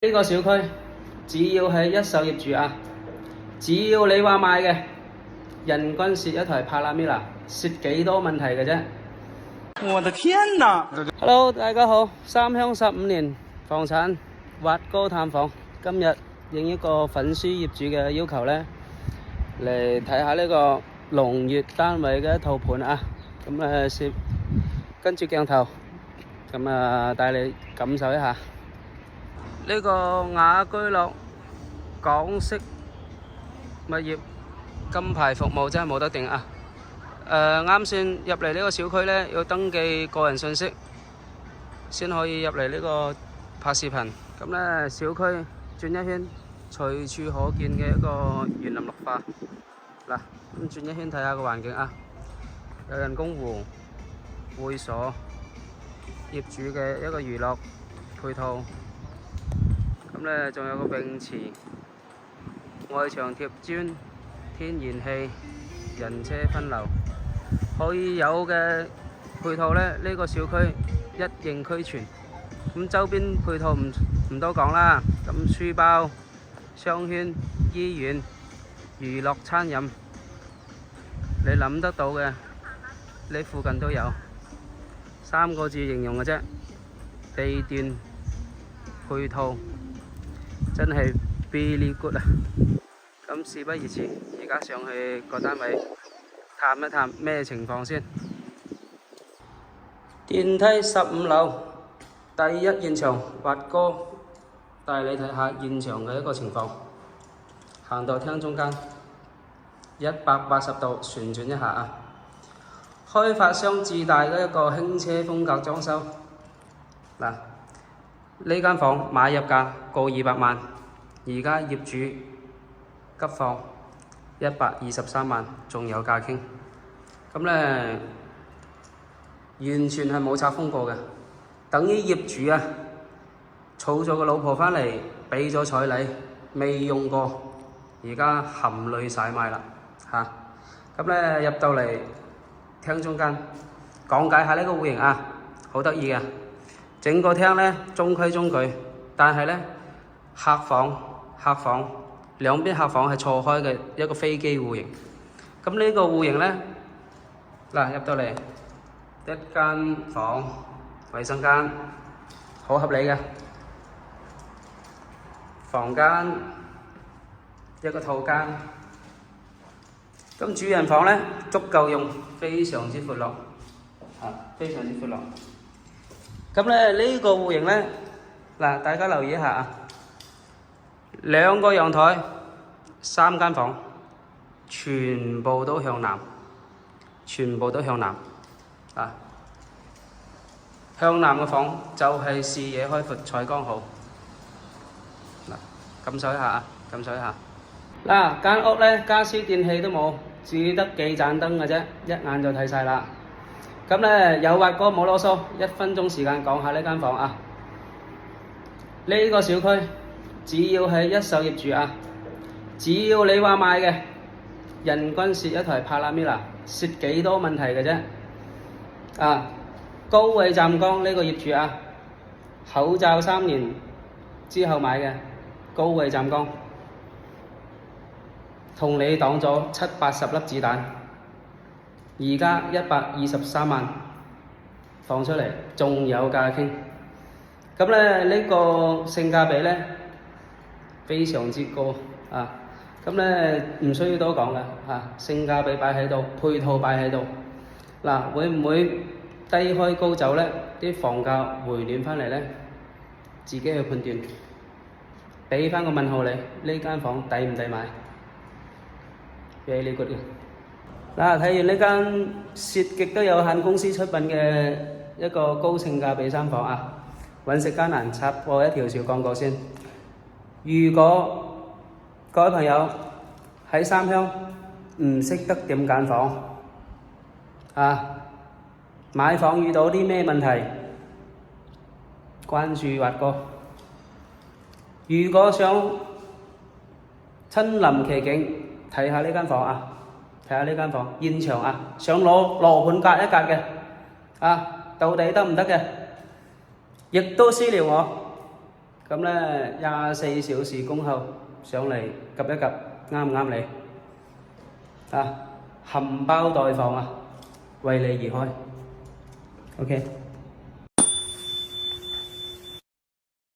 呢個小區只要係一手業主啊，只要你話買嘅，人均蝕一台帕拉米拉，蝕幾多問題嘅啫。我的天哪 Hello， 大家好，三鄉15年房產挖高探訪，今日應一個粉絲業主嘅要求呢，嚟睇下呢個龍悅單位嘅一套盤啊。咁跟住鏡頭，帶你感受一下。呢個雅居樂港式物業金牌服務真係冇得頂啊！啱先入嚟呢個小區呢，要登記個人信息先可以入嚟呢個拍視頻。咁呢，小區轉一圈，隨處可見嘅一個園林綠化。嗱，咁轉一圈睇下個環境啊，有人工湖、會所、業主嘅一個娛樂配套。咁呢，仲有個泳池，外牆貼磚，天然氣，人車分流，可以有嘅配套呢，呢個小區一應俱全。咁周邊配套唔多講啦，咁書包、商圈、醫院、娛樂餐飲，你諗得到嘅，呢附近都有。3個字形容嘅啫，地段配套真係 really good 啊！咁事不宜遲，而家上去個單位探一探咩情況先。電梯15樓，第一現場挖哥帶你睇下現場嘅一個情況。行到廳中間，180度旋轉一下啊！開發商自帶嘅一個輕車風格裝修。嗱，呢間房買入價過200萬，而家業主急放123萬，仲有價傾。咁呢，完全係冇拆封過嘅，等於業主啊，儲咗個老婆返嚟，俾咗彩禮，未用過，而家含淚晒賣啦嚇。咁呢，入到嚟廳中間，講解下呢個戶型啊，好得意嘅。整個廳呢，中規中矩，但係呢，客房兩邊客房係錯開嘅一個飛機戶型。咁呢個戶型呢，嗱，入到嚟一間房，衛生間好合理嘅，房間一個套間。咁主人房呢，足夠用，非常之闊落，非常之闊落。咁呢，呢個戶型呢，嗱，大家留意一下啊，2個陽台，3間房，全部都向南，啊！向南嘅房就係視野開闊，採光好。嗱，感受一下啊，嗱，間屋呢，家私電器都冇，只得幾盞燈嘅啫，一眼就睇晒啦。咁呢，有挖哥冇囉嗦，1分鐘時間講下呢間房啊。呢個小區只要係一手業主啊，只要你話買嘅，人均蝕一台帕拉米拉，蝕幾多問題嘅啫。啊，高位站崗呢個業主啊，口罩3年之後買嘅，高位站崗，同你擋咗70-80粒子彈。而家123萬放出嚟，仲有價傾。咁呢，呢個性價比呢，非常之高啊！咁呢，唔需要多講啦嚇，性價比擺喺度，配套擺喺度。嗱，會唔會低開高走呢？啲房價回暖返嚟呢，自己去判斷。俾返個問號你，呢間房抵唔抵買？Very good嘅。嗱，睇完呢間蝕極都有限公司出品嘅一個高性價比3房啊，揾食艱難，插播一條小廣告先。如果各位朋友喺三鄉唔識得點揀房啊，買房遇到啲咩問題，關注挖哥。如果想親臨其境睇下呢間房啊，睇下呢間房現場啊，想攞羅盤格一格嘅啊，到底得唔得嘅？亦都私聊我。咁咧24小時恭候上嚟及一及，啱唔啱你？啊，含苞待放啊，為你而開。OK。